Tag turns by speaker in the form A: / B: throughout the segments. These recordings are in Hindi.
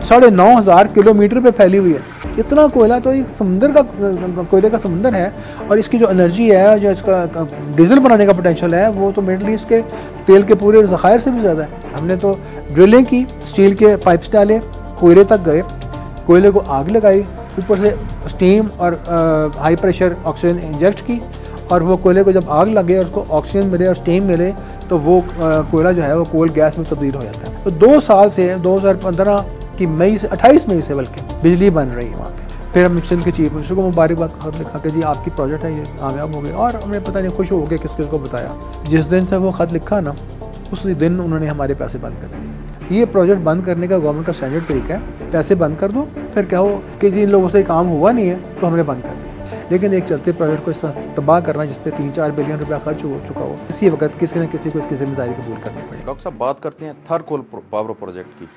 A: 9,500 किलोमीटर पे फैली हुई है। इतना कोयला तो एक समुंदर का कोयले का समुंदर है। और इसकी जो एनर्जी है, जो इसका डीजल बनाने का पोटेंशियल है, वो तो मिडल ईस्ट के तेल के पूरे ज़खायर से भी ज़्यादा है। हमने तो ड्रिलिंग की, स्टील के पाइप्स डाले, कोयले तक गए, कोयले को आग लगाई, ऊपर से स्टीम और हाई प्रेशर ऑक्सीजन इंजेक्ट की, और वो कोयले को जब आग लगे और उसको ऑक्सीजन मिले और स्टीम मिले तो वो कोयला जो है वो कोल गैस में तब्दील हो जाता है। तो 2 साल से 2015 की मई से 28 मई से बल्कि बिजली बन रही है वहाँ पे। फिर हम सिंध के चीफ मिनिस्टर को मुबारकबाद खत लिखा कि जी आपकी प्रोजेक्ट है, ये कामयाब हो गए। और हमने पता नहीं खुश हो गए किस किस को बताया। जिस दिन से वो ख़त लिखा ना, उसी दिन उन्होंने हमारे पैसे बंद कर दिए। ये प्रोजेक्ट बंद करने का गवर्नमेंट का स्टैंडर्ड तरीका है, पैसे बंद कर दो, फिर कहो कि जी इन लोगों से काम हुआ नहीं है तो हमने बंद कर दिया। लेकिन एक चलते प्रोजेक्ट को इस तरह तबाह करना जिस पे 3-4 बिलियन रुपया खर्च हो चुका हो, इसी वक्त किसी न किसी को इसकी जिम्मेदारी कबूल करनी पड़ेगी।
B: डॉक्टर साहब, बात करते हैं थर कोल पावर प्रोजेक्ट की,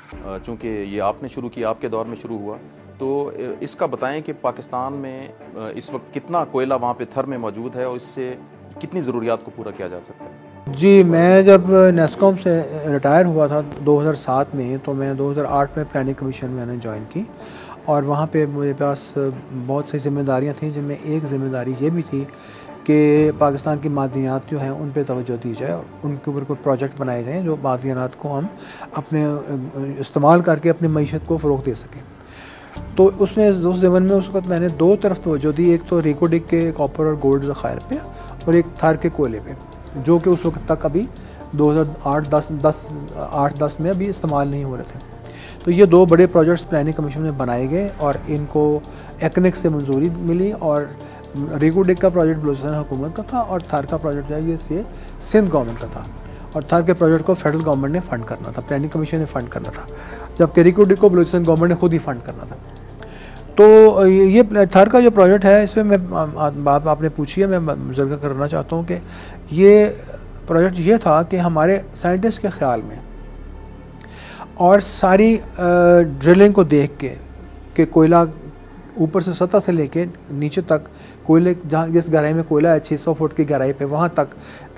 B: चूँकि ये आपने शुरू किया, आपके दौर में शुरू हुआ, तो इसका बताएं कि पाकिस्तान में इस वक्त कितना कोयला वहाँ पे थर में मौजूद है और इससे कितनी ज़रूरियात को पूरा किया जा सकता है।
A: जी, मैं जब नेस्कॉम से रिटायर हुआ था 2007 में, तो मैं 2008 में प्लानिंग कमीशन में मैंने ज्वाइन की। और वहाँ पे मेरे पास बहुत सी जिम्मेदारियाँ थीं, जिनमें एक ज़िम्मेदारी ये भी थी कि पाकिस्तान की मादनियात जो हैं उन पे तवज्जो दी जाए, उनके ऊपर कोई प्रोजेक्ट बनाए जाएँ जो मादनियात को हम अपने इस्तेमाल करके अपनी मईशत को फ़रोग़ दे सकें। तो उसमें उस ज़मन में उस वक्त मैंने 2 तरफ तवज्जो दी। एक तो रिकोडिक के कॉपर और गोल्ड ज़खायर पे, और एक थर के कोयले पे, जो कि उस वक्त तक अभी 2008-10 में अभी इस्तेमाल नहीं हो रहे थे। तो ये 2 बड़े प्रोजेक्ट्स प्लानिंग कमीशन में बनाए गए और इनको एक्निक से मंजूरी मिली। और रिकोडिक का प्रोजेक्ट बलूचिस्तान हुकूमत का था और थर का प्रोजेक्ट जो है ये सिंध गवर्नमेंट का था। और थर के प्रोजेक्ट को फेडरल गवर्नमेंट ने फ़ंड करना था, प्लानिंग कमीशन ने फ़ंड करना था, जबकि रिकोडिक को बलूचिस्तान गवर्नमेंट ने खुद ही फ़ंड करना था। तो ये थर का जो प्रोजेक्ट है, इसमें मैं बात आपने पूछी है, मैं ज़िक्र करना चाहता हूँ कि ये प्रोजेक्ट ये था कि हमारे साइंटिस्ट के ख़्याल में और सारी ड्रिलिंग को देख के कि कोयला ऊपर से सतह से लेके नीचे तक कोयले, जहाँ जिस गहराई में कोयला है 600 फुट की गहराई पे, वहाँ तक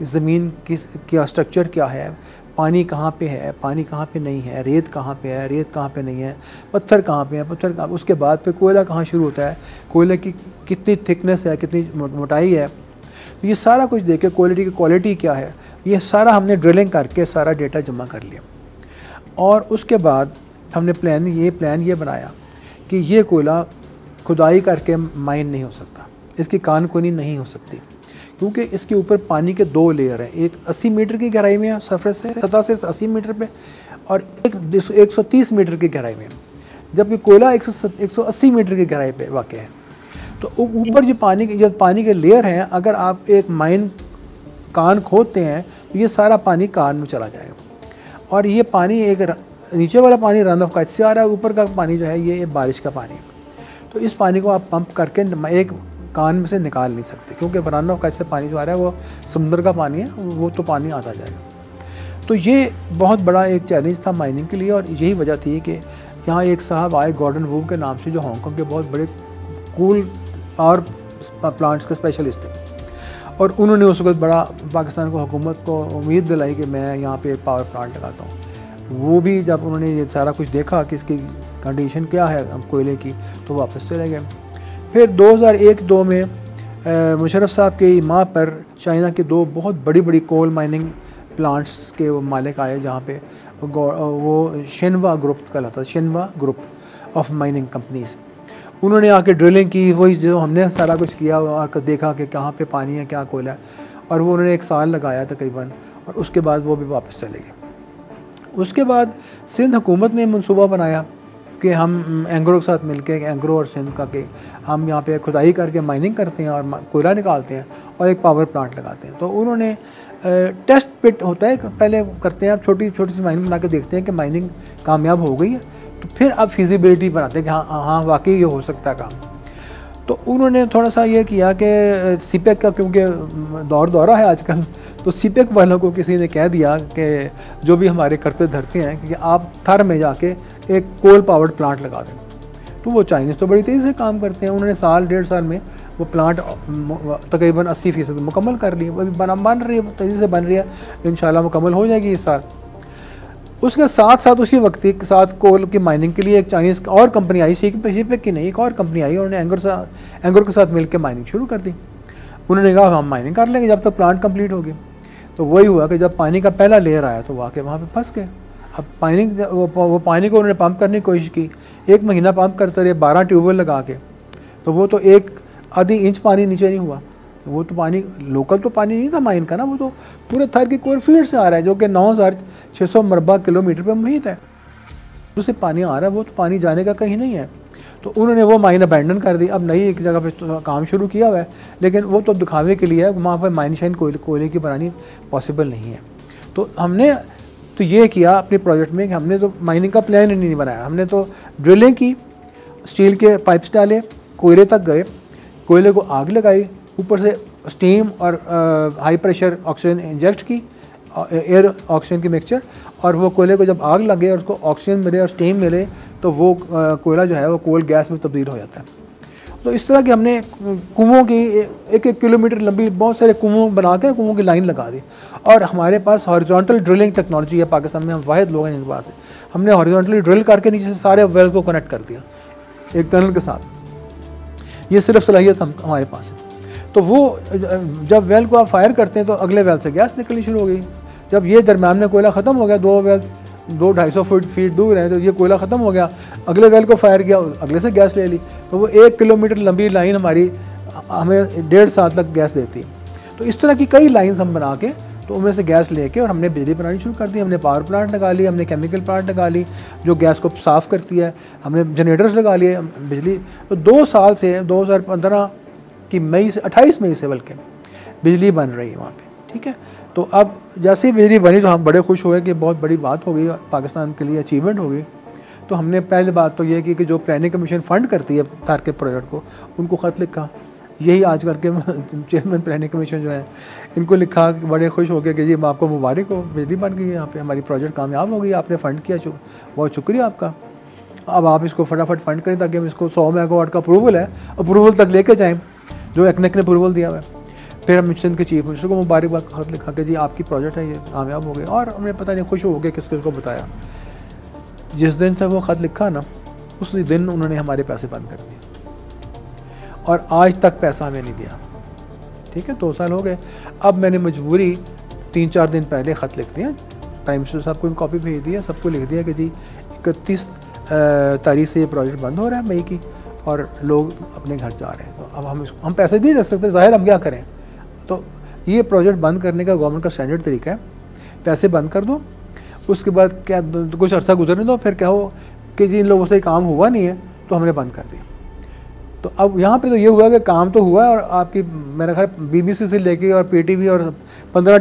A: ज़मीन क्या स्ट्रक्चर क्या है, पानी कहाँ पे है, पानी कहाँ पे नहीं है, रेत कहाँ पे है, रेत कहाँ पे नहीं है, पत्थर कहाँ पे है, पत्थर कहाँ, उसके बाद फिर कोयला कहाँ शुरू होता है, कोयले की कितनी थिकनेस है, कितनी मोटाई है, तो ये सारा कुछ देख के कोयले की क्वालिटी क्या है, ये सारा हमने ड्रिलिंग करके सारा डेटा जमा कर लिया। और उसके बाद हमने प्लान ये बनाया कि ये कोयला खुदाई करके माइन नहीं हो सकता, इसकी कानकुनी नहीं हो सकती, क्योंकि इसके ऊपर पानी के 2 लेयर हैं। एक 80 मीटर की गहराई में है, सरफेस से सतह से 80 मीटर पे, और एक 130 मीटर की गहराई में, जबकि कोयला 180 मीटर की गहराई पे वाक़ है। तो ऊपर जो पानी के लेयर हैं, अगर आप एक माइन कान खोदते हैं तो ये सारा पानी कान में चला जाएगा। और ये पानी एक नीचे वाला पानी रन ऑफ का इससे आ रहा है, ऊपर का पानी जो है ये बारिश का पानी है। तो इस पानी को आप पंप करके एक कान में से निकाल नहीं सकते, क्योंकि रन ऑफ का इससे पानी जो आ रहा है वो समुद्र का पानी है, वो तो पानी आता जाएगा। तो ये बहुत बड़ा एक चैलेंज था माइनिंग के लिए। और यही वजह थी कि यहाँ एक साहब आए गॉर्डन वू के नाम से, जो हांगकॉन्ग के बहुत बड़े कूल पावर प्लांट्स के स्पेशलिस्ट थे, और उन्होंने उस वक्त बड़ा पाकिस्तान को हुकूमत को उम्मीद दिलाई कि मैं यहाँ पे एक पावर प्लांट लगाता हूँ। वो भी जब उन्होंने ये सारा कुछ देखा कि इसकी कंडीशन क्या है कोयले की, तो वापस चले गए। फिर 2001-2 में मुशर्रफ साहब की माँ पर चाइना के 2 बहुत बड़ी कोल माइनिंग प्लांट्स के वो मालिक आए, जहाँ पे वो शिन्वा ग्रुप कहलाता, Xinhua group of mining companies. उन्होंने आके ड्रिलिंग की, वही जो हमने सारा कुछ किया और देखा कि कहाँ पे पानी है, क्या कोयला है, और वो उन्होंने 1 साल लगाया तकरीबन, और उसके बाद वो भी वापस चले गए। उसके बाद सिंध हुकूमत ने मंसूबा बनाया कि हम एंग्रो के साथ मिलके, एंग्रो और सिंध का, कि हम यहाँ पे खुदाई करके माइनिंग करते हैं और कोयला निकालते हैं और एक पावर प्लांट लगाते हैं। तो उन्होंने टेस्ट पिट होता है, पहले करते हैं, आप छोटी सी माइनिंग बना के देखते हैं कि माइनिंग कामयाब हो गई है, तो फिर आप फिजिबिलिटी बनाते हैं कि हाँ वाकई ये हो सकता है काम। तो उन्होंने थोड़ा सा ये किया कि सीपेक का, क्योंकि दौरा है आजकल, तो सीपेक वालों को किसी ने कह दिया कि जो भी हमारे करते धरते हैं कि आप थर में जाके एक कोल पावर्ड प्लांट लगा दें। तो वो चाइनीज़ तो बड़ी तेज़ी से काम करते हैं, उन्होंने 1-1.5 साल में वो प्लांट तकरीबन 80% मुकम्मल कर लिया। अभी बन रही है, तेज़ी से बन रही है, इंशाल्लाह मुकम्मल हो जाएगी इस साल। उसके साथ साथ उसी वक्त के साथ कोल की माइनिंग के लिए एक चाइनीज़ और कंपनी आई, पे की नहीं, एक और कंपनी आई, उन्होंने एंगर के साथ मिलकर माइनिंग शुरू कर दी। उन्होंने कहा हम माइनिंग कर लेंगे जब तक प्लांट कंप्लीट होगी। तो वही हुआ कि जब पानी का पहला लेयर आया तो वाकई वहाँ पे फंस गए। अब वो पानी को उन्होंने पंप करने की कोशिश की, 1 महीना पंप करते रहे 12 ट्यूबवेल लगा के, तो वो तो 1 आधी इंच पानी नीचे नहीं हुआ। वो तो पानी लोकल तो पानी नहीं था माइन का ना, वो तो पूरे थर के कोल फील्ड से आ रहा है जो कि 9600 मरबा किलोमीटर पर मुहित है, उससे पानी आ रहा है, वो तो पानी जाने का कहीं नहीं है। तो उन्होंने वो माइन अबैंडन कर दी। अब नई एक जगह पे तो काम शुरू किया हुआ है, लेकिन वो तो दिखावे के लिए है, वहाँ पर माइन शाइन कोयले की बनानी पॉसिबल नहीं है। तो हमने तो ये किया अपने प्रोजेक्ट में कि हमने तो माइनिंग का प्लान ही नहीं बनाया, हमने तो ड्रिलिंग की, स्टील के पाइप्स डाले, कोयले तक गए, कोयले को आग लगाई, ऊपर से स्टीम और हाई प्रेशर ऑक्सीजन इंजेक्ट की, एयर ऑक्सीजन की मिक्सचर, और वो कोयले को जब आग लगे और उसको ऑक्सीजन मिले और स्टीम मिले तो वो कोयला जो है वो कोल गैस में तब्दील हो जाता है। तो इस तरह की हमने कुओं की 1-1 किलोमीटर लंबी बहुत सारे कुओं बना कर कुओं की लाइन लगा दी। और हमारे पास हॉरिजॉन्टल ड्रिलिंग टेक्नोलॉजी है पाकिस्तान में, हम वाहिद लोग हैं जिनके पास है। हमने हॉरिजॉन्टली ड्रिल करके नीचे से सारे वेल को कनेक्ट कर दिया एक टनल के साथ। ये सिर्फ सलाहियत हमारे पास है। तो वो जब वेल को आप फायर करते हैं तो अगले वेल से गैस निकलनी शुरू हो गई। जब ये दरम्यान में कोयला ख़त्म हो गया, 2 वेल 200-250 फीट दूर है, तो ये कोयला ख़त्म हो गया, अगले वेल को फायर किया, अगले से गैस ले ली, तो वो 1 किलोमीटर लंबी लाइन हमारी हमें 1.5 साल तक गैस देती है। तो इस तरह की कई लाइन्स हम बना के तो उनमें से गैस लेके और हमने बिजली बनानी शुरू कर दी। हमने पावर प्लांट लगा ली, हमने केमिकल प्लांट लगा ली जो गैस को साफ़ करती है, हमने जनरेटर्स लगा लिए बिजली। तो 2 साल से 2015 की मई से 28 मई से बल्कि बिजली बन रही है वहाँ पे, ठीक है। तो अब जैसे ही बिजली बनी तो हम बड़े खुश हुए कि बहुत बड़ी बात हो गई, पाकिस्तान के लिए अचीवमेंट हो गई। तो हमने पहले बात तो ये की कि जो प्लानिंग कमीशन फ़ंड करती है तार के प्रोजेक्ट को, उनको ख़त लिखा। यही आजकल के चेयरमैन प्लानिंग कमीशन जो है इनको लिखा कि बड़े खुश हो गए कि जी आपको मुबारक हो, बिजली बन गई है यहाँ पे, हमारी प्रोजेक्ट कामयाब हो गई, आपने फ़ंड किया, बहुत शुक्रिया आपका। अब आप इसको फटाफट फ़ंड करें ताकि हम इसको 100 मेगावाट का अप्रूवल है, अप्रूवल तक लेके जाएँ जो एक्नेक ने अप्रूवल दिया हुआ है। फिर हम सिंध के चीफ मिनिस्टर को मुबारकबाद का खत लिखा कि जी आपकी प्रोजेक्ट है ये कामयाब हो गई। और हमने पता नहीं खुश हो गए किसको बताया। जिस दिन से वो ख़त लिखा ना, उसी दिन उन्होंने हमारे पैसे बंद कर दिए और आज तक पैसा हमें नहीं दिया, ठीक है। 2 साल हो गए। अब मैंने मजबूरी 3-4 दिन पहले ख़त लिख दिया, प्राइम मिनिस्टर साहब को भी कॉपी भेज दिया, सबको लिख दिया कि जी 31 तारीख से ये प्रोजेक्ट बंद हो रहा है मई की, और लोग अपने घर जा रहे हैं। तो अब हम पैसे नहीं दे सकते, ज़ाहिर हम क्या करें। तो ये प्रोजेक्ट बंद करने का गवर्नमेंट का स्टैंडर्ड तरीका है, पैसे बंद कर दो, उसके बाद क्या कुछ अर्सा गुजरने दो, फिर क्या हो कि जी इन लोगों से काम हुआ नहीं है तो हमने बंद कर दी। तो अब यहाँ पे तो ये हुआ कि काम तो हुआ है, और आपकी मेरा ख्याल BBC से लेके और PTV और 15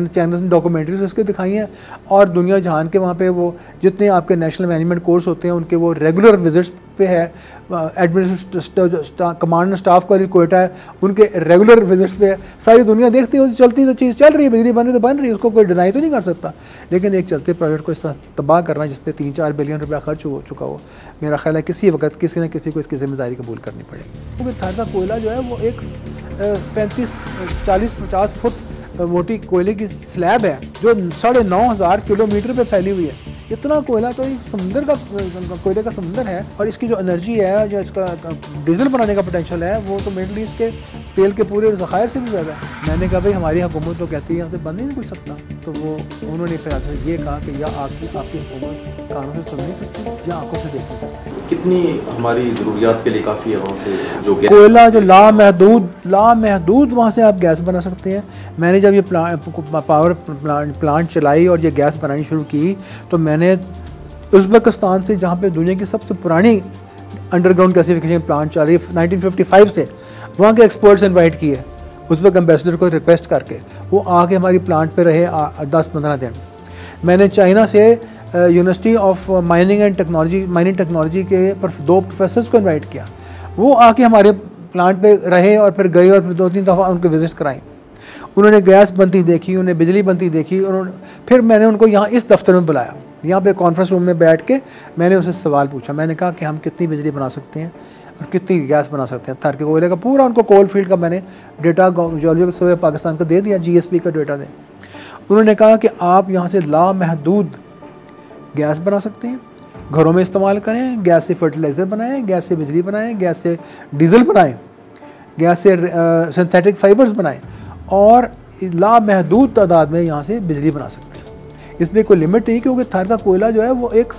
A: चैनल्स ने डॉक्यूमेंट्रीज उसके दिखाई हैं, और दुनिया जहान के वहाँ पे वो जितने आपके नेशनल मैनेजमेंट कोर्स होते हैं उनके वो रेगुलर विजिट्स पे है। एडमिनिस्ट्रेशन कमांड स्टाफ का कोटा है, उनके रेगुलर विजिट्स पे है। सारी दुनिया देखती है, चलती तो चीज़ चल रही है, बिजली बन रही तो बन रही है, उसको कोई डिनाई तो नहीं कर सकता। लेकिन एक चलते प्रोजेक्ट को इस तरह तबाह करना जिस पे 3-4 बिलियन रुपया खर्च हो चुका हो, मेरा ख्याल है किसी वक्त किसी न किसी को इसकी जिम्मेदारी कबूल करनी पड़ेगी। क्योंकि थार का कोयला जो है वो एक 35, 40, 50 फुट मोटी कोयले की स्लैब है जो 9,500 किलोमीटर पे फैली हुई है। इतना कोयला तो एक समुंदर का कोयले का समुंदर है, और इसकी जो एनर्जी है, जो इसका डीजल बनाने का पोटेंशियल है, वो तो मिडल ईस्ट के तेल के पूरे ज़खायर से भी ज़्यादा है। मैंने कहा भाई हमारी हुकूमत तो कहती है यहाँ से बंद ही नहीं कुछ सकता। तो वो उन्होंने फिर ये कहा कि या आपकी हुकूमत कानों से सुन नहीं सकती या आंखों से देख नहीं सकती।
B: कितनी हमारी ज़रूरियात के लिए काफ़ी है वहाँ से जो
A: कोयला जो लामहदूद वहाँ से आप गैस बना सकते हैं। मैंने जब ये पावर प्लांट चलाई और ये गैस बनानी शुरू की तो मैंने उज़्बेकिस्तान से, जहाँ पे दुनिया की सबसे पुरानी अंडरग्राउंड गैसिफिकेशन प्लांट चल रही है 1955 से, वहाँ के एक्सपर्ट्स इनवाइट किए उज़्बेक एम्बेसडर को रिक्वेस्ट करके, वो आके हमारी प्लांट पे रहे 10-15 दिन। मैंने चाइना से यूनिवर्सिटी ऑफ माइनिंग टेक्नोलॉजी के 2 प्रोफेसर्स को इनवाइट किया, वो आके हमारे प्लांट पे रहे और फिर गए और फिर 2-3 दफ़ा उनको विजिट कराई। उन्होंने गैस बनती देखी, उन्होंने बिजली बनती देखी, और फिर मैंने उनको यहाँ इस दफ्तर में बुलाया, यहाँ पे कॉन्फ्रेंस रूम में बैठ के मैंने उनसे सवाल पूछा। मैंने कहा कि हम कितनी बिजली बना सकते हैं और कितनी गैस बना सकते हैं थार के कोयले का। पूरा उनको कोल फील्ड का मैंने डेटा जियोलॉजिकल सर्वे पाकिस्तान का दे दिया, GSP का डेटा दे। उन्होंने कहा कि आप यहाँ से लामहदूद गैस बना सकते हैं, घरों में इस्तेमाल करें, गैस से फर्टिलाइज़र बनाएं, गैस से बिजली बनाएं, गैस से डीजल बनाएं, गैस से सिंथेटिक फाइबर्स बनाएं और लामहदूद तादाद में यहाँ से बिजली बना सकते हैं। इसमें कोई लिमिट नहीं, क्योंकि थार का कोयला जो है वो एक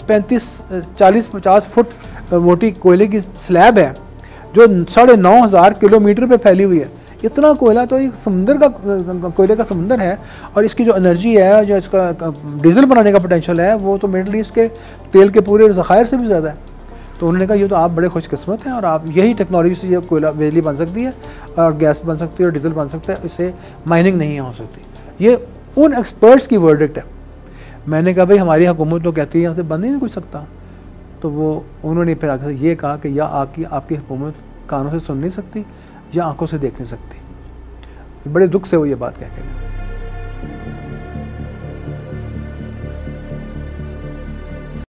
A: 35-40-50 फुट मोटी कोयले की स्लैब है जो 9,500 किलोमीटर पे फैली हुई है। इतना कोयला तो एक समुंदर का कोयले का समुंदर है, और इसकी जो एनर्जी है, जो इसका डीजल बनाने का पोटेंशियल है, वो तो मिडल ईस्ट के तेल के पूरे ज़खायर से भी ज़्यादा है। तो उन्होंने कहा ये तो आप बड़े खुशकिस्मत हैं और आप यही टेक्नोलॉजी से ये कोयला बिजली बन सकती है और गैस बन सकती है और डीजल बन सकता है, इससे माइनिंग नहीं हो सकती। ये उन एक्सपर्ट्स की वर्डिक्ट है। मैंने कहा भाई हमारी हुकूमत तो कहती है यहाँ से बन ही नहीं कुछ सकता। तो वो उन्होंने फिर आगे ये कहा कि या आपकी हुकूमत कानों से सुन नहीं सकती या आंखों से देख नहीं सकती। बड़े दुख से वो ये बात कह के गए।